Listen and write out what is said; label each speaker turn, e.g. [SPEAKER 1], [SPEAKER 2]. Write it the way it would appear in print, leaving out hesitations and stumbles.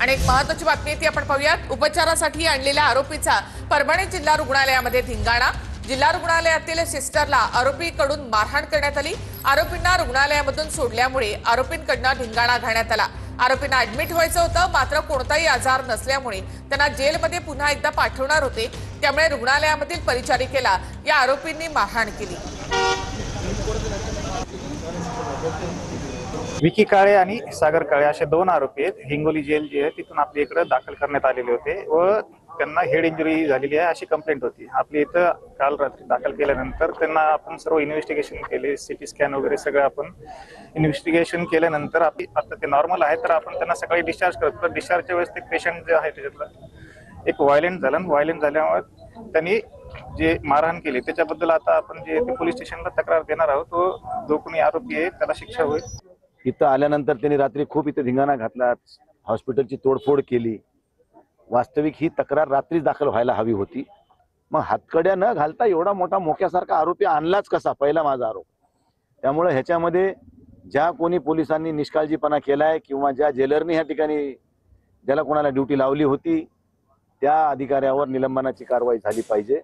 [SPEAKER 1] आणि एक महत्त्वाची बातमी ती आपण पाहूयात। उपचारासाठी आणलेल्या आरोपीचा परभणी जिल्हा रुग्णालयामध्ये धिंगाणा। जिल्हा रुग्णालयातील सिस्टरला आरोपीकडून मारहाण करण्यात आली। आरोपींना रुग्णालयामधून सोडल्यामुळे आरोपींकडून धिंगाणा घालण्यात आला। आरोपींना ऍडमिट व्हायचं होतं, मात्र कोणताही आजार नसल्यामुळे त्यांना जेलमध्ये पुन्हा एकदा पाठवणार होते, त्यामुळे रुग्णालयामधील परिचारिकेला या आरोपींनी मारहाण केली।
[SPEAKER 2] विकी काळे आणि सागर काळे असे दोन आरोपी आहेत। हिंगोली जेल जी आहे तिथून आपल्या इकडे दाखल करण्यात आलेले होते व त्यांना हेड इंजुरी झालेली आहे अशी कंप्लेंट होती। आपल्या इथं काल रात्री दाखल केल्यानंतर त्यांना आपण सर्व इन्व्हेस्टिगेशन केले, सिटी स्कॅन वगैरे सगळं आपण इन्व्हेस्टिगेशन केल्यानंतर आता ते नॉर्मल आहे, तर आपण त्यांना सकाळी डिस्चार्ज करतो। तर डिस्चार्जच्या वेळेस ते पेशंट जे आहे त्याच्यातलं एक व्हायलेंट झाल्यामुळे त्यांनी जे मारहाण केली त्याच्याबद्दल आता आपण जे पोलीस स्टेशनला तक्रार देणार आहोत व जो कोणी आरोपी आहे त्याला शिक्षा होईल।
[SPEAKER 3] इथं आल्यानंतर त्यांनी रात्री खूप इथे धिंगाणा घातला, हॉस्पिटलची तोडफोड केली। वास्तविक ही तक्रार रात्रीच दाखल व्हायला हवी होती। मग हातकड्या न घालता एवढा मोठा मोक्यासारखा आरोपी आणलाच कसा, पहिला माझा आरोप। त्यामुळे ह्याच्यामध्ये ज्या कोणी पोलिसांनी निष्काळजीपणा केलाय किंवा ज्या जेलरनी ह्या ठिकाणी ज्याला कोणाला ड्युटी लावली होती त्या अधिकाऱ्यावर निलंबनाची कारवाई झाली पाहिजे।